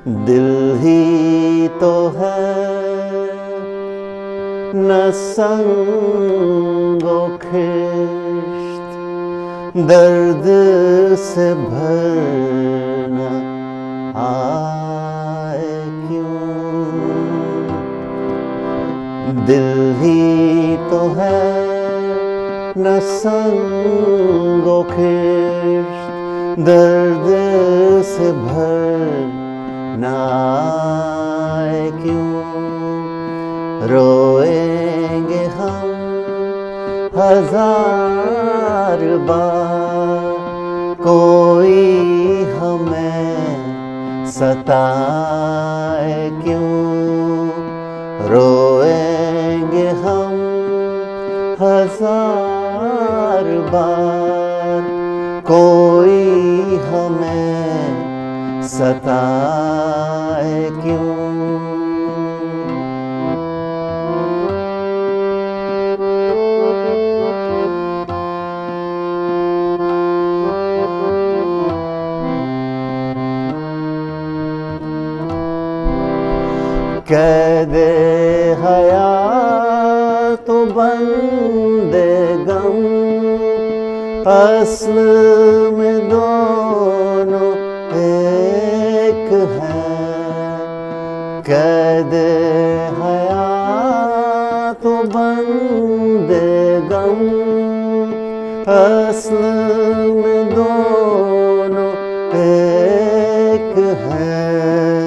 दिल ही तो है न संगो खिश्त, दर्द से भरना आए क्यों। दिल ही तो है न संगो खिश्त, दर्द से भरना आए क्यों। रोएंगे हम हजार बार, कोई हमें सताए क्यों। रोएंगे हम हजार बार, कोई हमें सताए क्यों। कैदे हयात तो बंदे गम, असल में दोनों एक हैं। कैदे हयात तो बंदे गम, असल में दोनों एक हैं।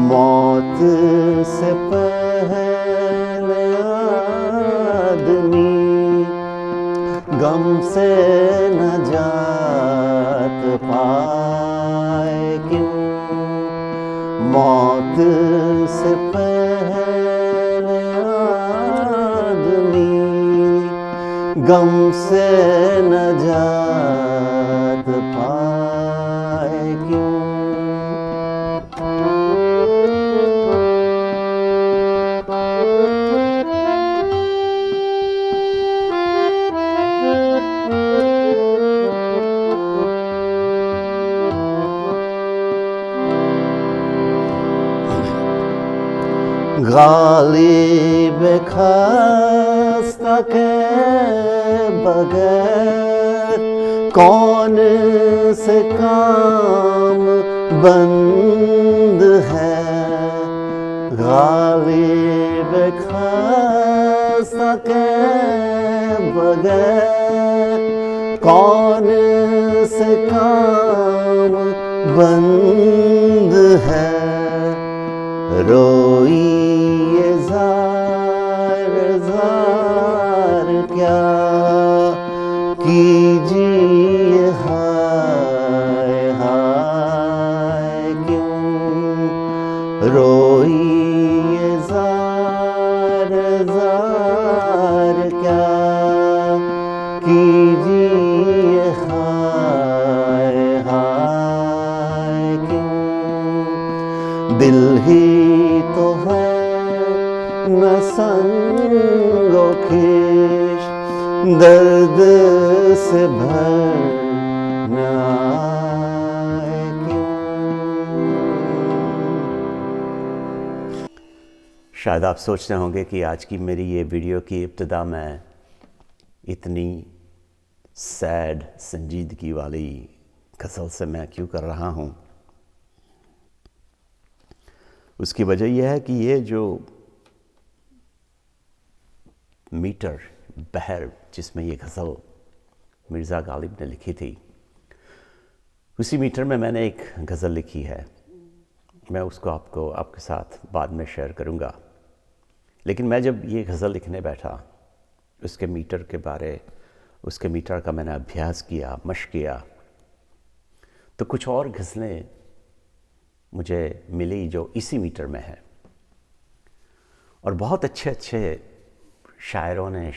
मौत से पहले आदमी गम से नजात पाए क्यों। मौत से पहले आदमी गम से नजात पाए क्यों। गालिब खास्ता के बगैर कौन से काम बंद है। गालिब खास्ता के बगैर कौन से काम बंद है। रोइए ज़ार ज़ार क्या कीजिए हाय हाय क्यों। रोइए ज़ार ज़ार क्या कीजिए हाय हाय क्यों। दिल ही तो है न संगो खिश्त, दर्द से भरना आए क्यों। शायद आप सोच रहे होंगे कि आज की मेरी ये वीडियो की इब्तिदा मैं इतनी सैड संजीदगी वाली गज़ल से मैं क्यों कर रहा हूँ। उसकी वजह यह है कि ये जो मीटर बहर जिसमें ये गज़ल मिर्ज़ा गालिब ने लिखी थी, उसी मीटर में मैंने एक गज़ल लिखी है। मैं उसको आपके साथ बाद में शेयर करूँगा। लेकिन मैं जब ये गज़ल लिखने बैठा, उसके मीटर का मैंने अभ्यास किया, मशक़ किया, तो कुछ और गज़लें मुझे मिली जो इसी मीटर में है। और बहुत अच्छे अच्छे शायरों ने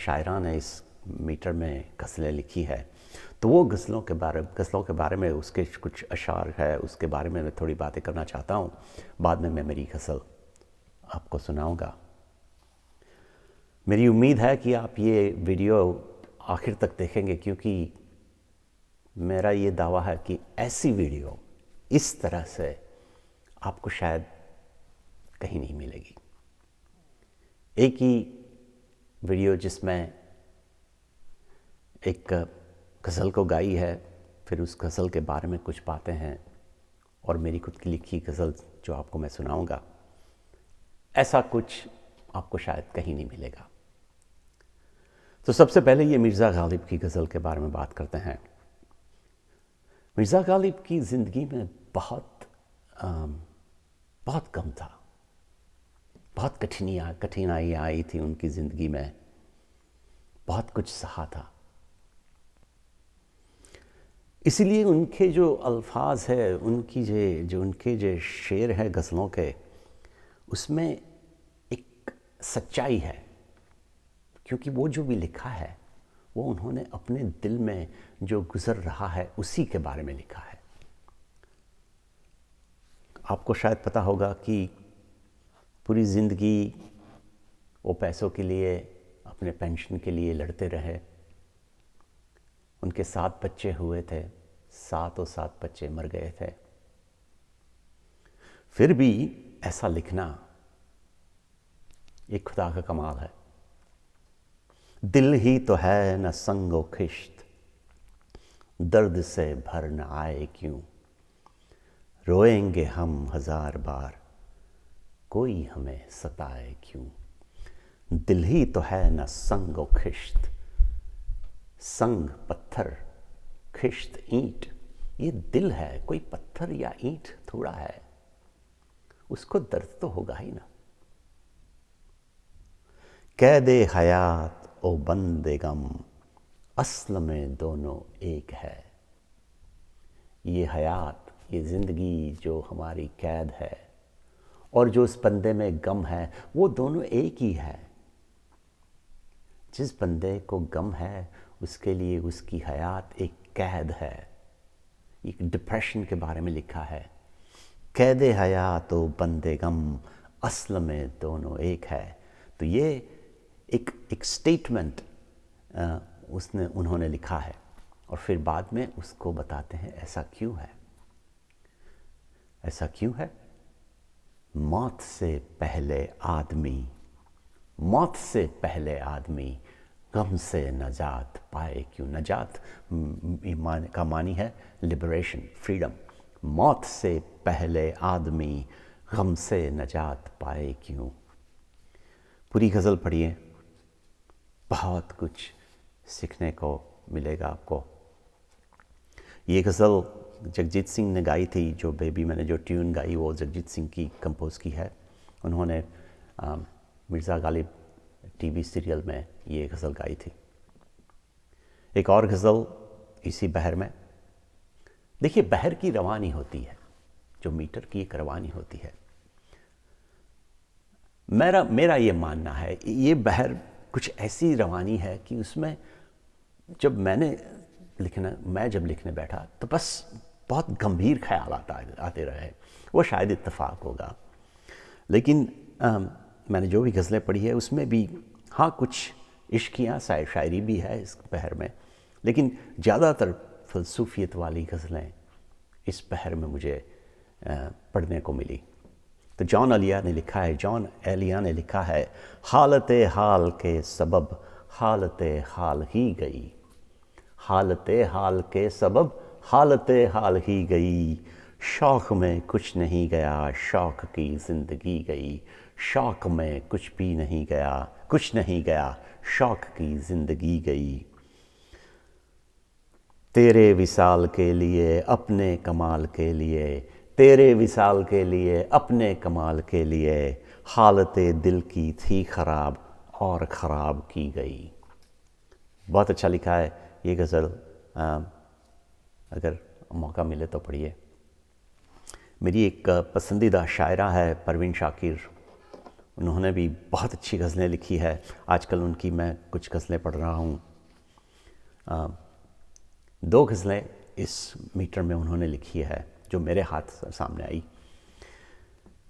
इस मीटर में गज़लें लिखी है। तो वो गज़लों के बारे में उसके कुछ अशार है, उसके बारे में मैं थोड़ी बातें करना चाहता हूँ। बाद में मैं मेरी गज़ल आपको सुनाऊँगा। मेरी उम्मीद है कि आप ये वीडियो आखिर तक देखेंगे, क्योंकि मेरा ये दावा है कि ऐसी वीडियो इस तरह से आपको शायद कहीं नहीं मिलेगी। एक ही वीडियो जिसमें एक गज़ल को गाई है, फिर उस गज़ल के बारे में कुछ बातें हैं, और मेरी खुद की लिखी गज़ल जो आपको मैं सुनाऊंगा, ऐसा कुछ आपको शायद कहीं नहीं मिलेगा। तो सबसे पहले ये मिर्ज़ा गालिब की गज़ल के बारे में बात करते हैं। मिर्ज़ा गालिब की ज़िंदगी में बहुत गम था, बहुत कठिनाइयाँ आई थी उनकी ज़िंदगी में, बहुत कुछ सहा था। इसीलिए उनके जो अल्फाज है, उनकी उनके जो शेर हैं गज़लों के, उसमें एक सच्चाई है, क्योंकि वो जो भी लिखा है वो उन्होंने अपने दिल में जो गुज़र रहा है उसी के बारे में लिखा है। आपको शायद पता होगा कि पूरी ज़िंदगी वो पैसों के लिए, अपने पेंशन के लिए लड़ते रहे। उनके 7 बच्चे हुए थे, 7 बच्चे मर गए थे। फिर भी ऐसा लिखना एक खुदा का कमाल है। दिल ही तो है न संगो खिश्त, दर्द से भर न आए क्यों, रोएंगे हम 1000 बार, कोई हमें सताए क्यों। दिल ही तो है न संगो खिश्त, संग पत्थर, खिश्त ईंट, ये दिल है, कोई पत्थर या ईंट थोड़ा है, उसको दर्द तो होगा ही ना। कैदे हयात ओ बंदे गम, असल में दोनों एक है। ये हयात, ये ज़िंदगी जो हमारी कैद है, और जो उस बंदे में गम है, वो दोनों एक ही है। जिस बंदे को गम है उसके लिए उसकी हयात एक कैद है। एक डिप्रेशन के बारे में लिखा है, कैदे हयात ओ बंदे गम, असल में दोनों एक है। तो ये एक स्टेटमेंट उन्होंने लिखा है, और फिर बाद में उसको बताते हैं ऐसा क्यों है। ऐसा क्यों है? मौत से पहले आदमी, मौत से पहले आदमी गम से नजात पाए क्यों। नजात का मानी है लिबरेशन, फ्रीडम। मौत से पहले आदमी गम से नजात पाए क्यों। पूरी गज़ल पढ़िए, बहुत कुछ सीखने को मिलेगा आपको। ये गज़ल जगजीत सिंह ने गाई थी, जो बेबी मैंने जो ट्यून गाई वो जगजीत सिंह की कंपोज की है। उन्होंने मिर्ज़ा गालिब टीवी सीरियल में ये गज़ल गाई थी। एक और गज़ल इसी बहर में। देखिए, बहर की रवानी होती है, जो मीटर की एक रवानी होती है। मेरा ये मानना है, ये बहर कुछ ऐसी रवानी है कि उसमें जब मैं जब लिखने बैठा तो बस बहुत गंभीर ख्याल आते रहे। वो शायद इत्तेफाक होगा, लेकिन मैंने जो भी गज़लें पढ़ी है उसमें भी हाँ कुछ इश्कियाँ शायरी भी है इस बहर में, लेकिन ज़्यादातर फ़लसूफ़ियत वाली गज़लें इस बहर में मुझे पढ़ने को मिली। तो जॉन एलिया ने लिखा है, हालते हाल के सबब हालते हाल ही गई, हालते हाल के सबब हालते हाल ही गई, शौक़ में कुछ नहीं गया शौक़ की ज़िंदगी गई, शौक़ में कुछ नहीं गया शौक़ की ज़िंदगी गई। तेरे विसाल के लिए अपने कमाल के लिए, तेरे विसाल के लिए अपने कमाल के लिए, हालते दिल की थी ख़राब और ख़राब की गई। बहुत अच्छा लिखा है ये गज़ल, अगर मौका मिले तो पढ़िए। मेरी एक पसंदीदा शायरा है परवीन शाकिर, उन्होंने भी बहुत अच्छी गज़लें लिखी है। आजकल उनकी मैं कुछ गज़लें पढ़ रहा हूँ। 2 गज़लें इस मीटर में उन्होंने लिखी है जो मेरे हाथ सामने आई।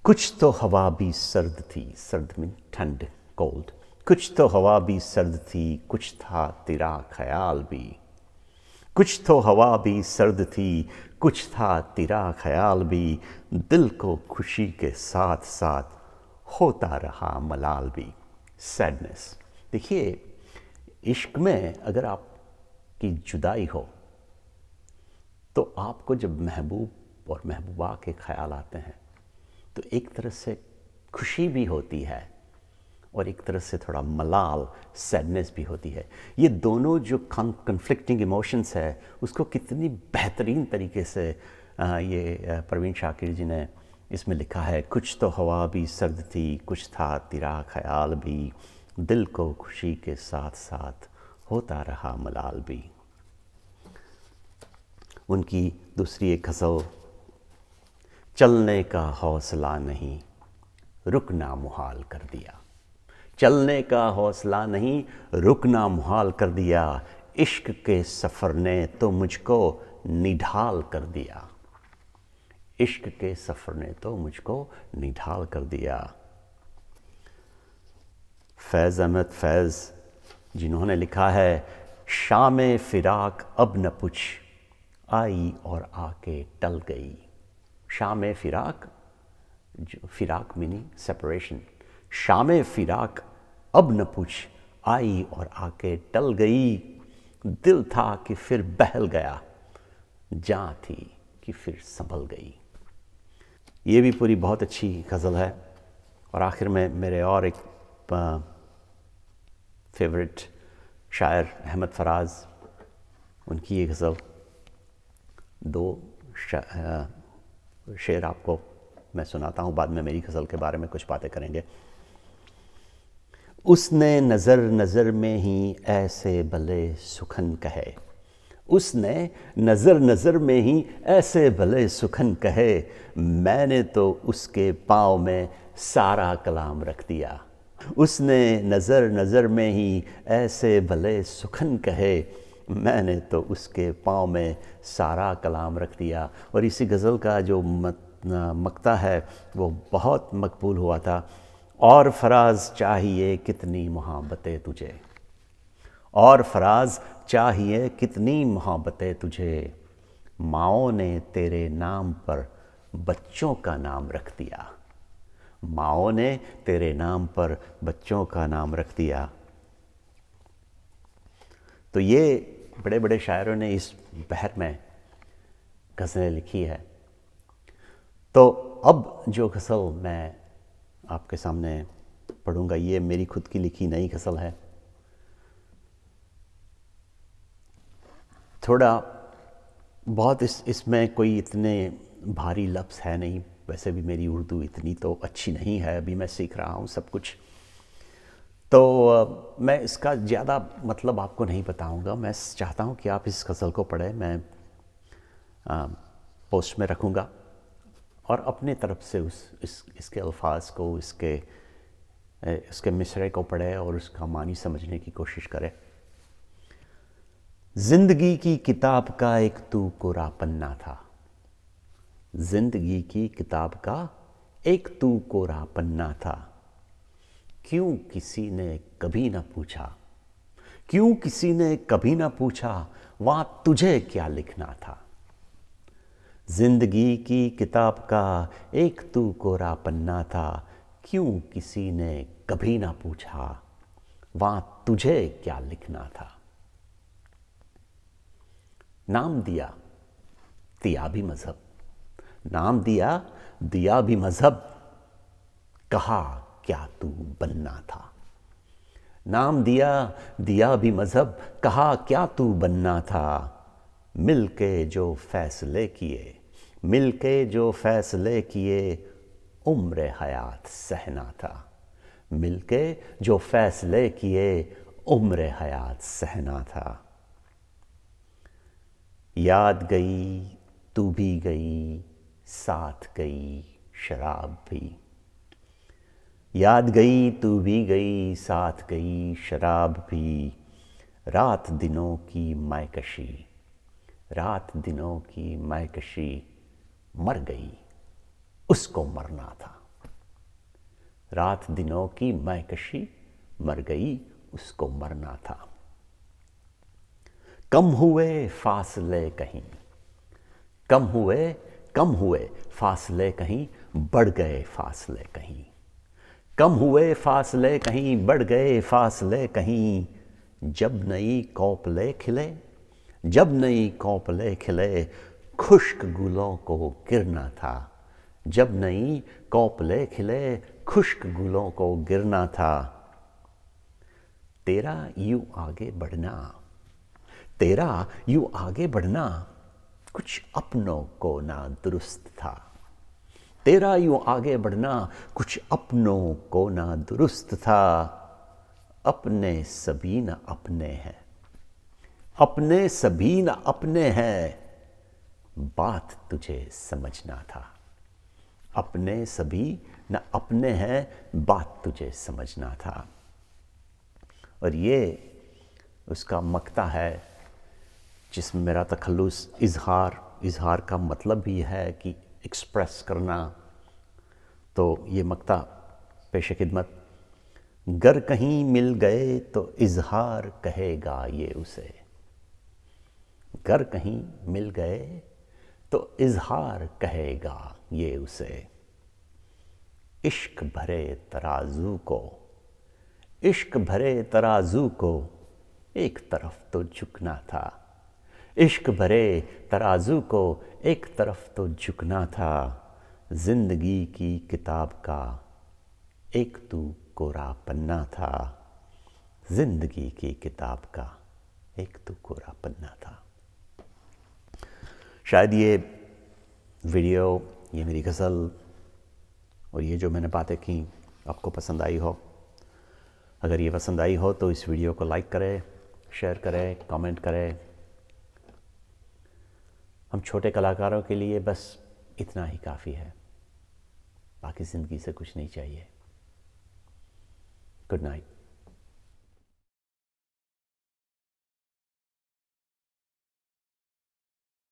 कुछ तो हवा भी सर्द थी, सर्द में ठंड, कोल्ड। कुछ तो हवा भी सर्द थी, कुछ था तेरा ख्याल भी। कुछ तो हवा भी सर्द थी, कुछ था तेरा ख्याल भी, दिल को खुशी के साथ साथ होता रहा मलाल भी। सैडनेस। देखिए, इश्क में अगर आपकी जुदाई हो तो आपको जब महबूब और महबूबा के ख्याल आते हैं तो एक तरह से खुशी भी होती है और एक तरह से थोड़ा मलाल, सैडनेस भी होती है। ये दोनों जो कन्फ्लिक्टिंग इमोशंस है उसको कितनी बेहतरीन तरीके से ये प्रवीण शाकिर जी ने इसमें लिखा है। कुछ तो हवा भी सर्द थी, कुछ था तेरा ख्याल भी, दिल को खुशी के साथ साथ होता रहा मलाल भी। उनकी दूसरी एक गज़ल, चलने का हौसला नहीं, रुकना मुहाल कर दिया। चलने का हौसला नहीं, रुकना मुहाल कर दिया। इश्क के सफ़र ने तो मुझको निढाल कर दिया। इश्क के सफ़र ने तो मुझको निढाल कर दिया। फैज़ अहमद फैज़ जिन्होंने लिखा है, शाम फिराक अब न पूछ, आई और आके टल गई। शाम फिराक, फिराक मीनिंग सेपरेशन। शाम फिराक अब न पूछ, आई और आके टल गई। दिल था कि फिर बहल गया, जान थी कि फिर संभल गई। ये भी पूरी बहुत अच्छी गज़ल है। और आखिर में मेरे और एक फेवरेट शायर अहमद फराज, उनकी ये गज़ल, दो शेर आपको मैं सुनाता हूँ, बाद में मेरी गज़ल के बारे में कुछ बातें करेंगे। उसने नज़र नज़र में ही ऐसे भले सुखन कहे, उसने नज़र नज़र में ही ऐसे भले सुखन कहे, मैंने तो उसके पाँव में सारा कलाम रख दिया। उसने नज़र नज़र में ही ऐसे भले सुखन कहे, मैंने तो उसके पाँव में सारा कलाम रख दिया। और इसी गज़ल का जो मक्ता है वो बहुत मकबूल हुआ था। और फराज चाहिए कितनी मोहब्बतें तुझे, और फराज चाहिए कितनी मोहब्बतें तुझे, माओ ने तेरे नाम पर बच्चों का नाम रख दिया। माओ ने तेरे नाम पर बच्चों का नाम रख दिया। तो ये बड़े बड़े शायरों ने इस बहर में गज़लें लिखी है। तो अब जो गज़ल मैं आपके सामने पढ़ूंगा ये मेरी खुद की लिखी नई गज़ल है। थोड़ा बहुत इसमें कोई इतने भारी लफ्ज़ है नहीं, वैसे भी मेरी उर्दू इतनी तो अच्छी नहीं है, अभी मैं सीख रहा हूँ सब कुछ। तो मैं इसका ज़्यादा मतलब आपको नहीं बताऊंगा। मैं चाहता हूँ कि आप इस गज़ल को पढ़ें। मैं पोस्ट में रखूँगा और अपने तरफ से इसके अल्फाज को, इसके मिसरे को पढ़े और उसका मानी समझने की कोशिश करें। ज़िंदगी की किताब का एक तू कोरा पन्ना था, ज़िंदगी की किताब का एक तू कोरा पन्ना था। क्यों किसी ने कभी ना पूछा, क्यों किसी ने कभी ना पूछा, वहाँ तुझे क्या लिखना था। ज़िंदगी की किताब का एक तू कोरा पन्ना था, क्यों किसी ने कभी ना पूछा, वहाँ तुझे क्या लिखना था। नाम दिया दिया भी मज़हब, नाम दिया दिया भी मज़हब, कहा क्या तू बनना था। नाम दिया दिया भी मज़हब, कहा क्या तू बनना था। मिल के जो फैसले किए, मिल के जो फैसले किए, उम्र हयात सहना था। मिल के जो फैसले किए, उम्र हयात सहना था। याद गई तू भी गई, साथ गई शराब भी। याद गई तू भी गई, साथ गई शराब भी। रात दिनों की मैकशी, रात दिनों की मैकशी, मर गई उसको मरना था। रात दिनों की मैकशी, मर गई उसको मरना था। कम हुए फासले कहीं, कम हुए फासले कहीं बढ़ गए फासले कहीं, कम हुए फासले कहीं बढ़ गए फासले कहीं, जब नई कोपले खिले, जब नई कोपले खिले, खुश्क गुलों को गिरना था, जब नई कोपले खिले, खुश्क गुलों को गिरना था। तेरा यूं आगे बढ़ना, तेरा यूं आगे बढ़ना, कुछ अपनों को ना दुरुस्त था, तेरा यूं आगे बढ़ना कुछ अपनों को ना दुरुस्त था। अपने सभी न अपने हैं, अपने सभी न अपने हैं, बात तुझे समझना था, अपने सभी न अपने हैं, बात तुझे समझना था। और ये उसका मक्ता है जिसमें मेरा तखल्लुस इजहार का मतलब भी है कि एक्सप्रेस करना। तो ये मक्ता पेश खिदमत। गर कहीं मिल गए तो इजहार कहेगा ये उसे, गर कहीं मिल गए तो इजहार कहेगा ये उसे। इश्क भरे तराजू को, इश्क भरे तराजू को एक तरफ तो झुकना था, इश्क भरे तराजू को एक तरफ तो झुकना था। जिंदगी की किताब का एक तू कोरा पन्ना था, जिंदगी की किताब का एक तू कोरा पन्ना था। शायद ये वीडियो, ये मेरी गज़ल और ये जो मैंने बातें की आपको पसंद आई हो। अगर ये पसंद आई हो तो इस वीडियो को लाइक करें, शेयर करें, कमेंट करें। हम छोटे कलाकारों के लिए बस इतना ही काफ़ी है, बाकी ज़िंदगी से कुछ नहीं चाहिए। Good night.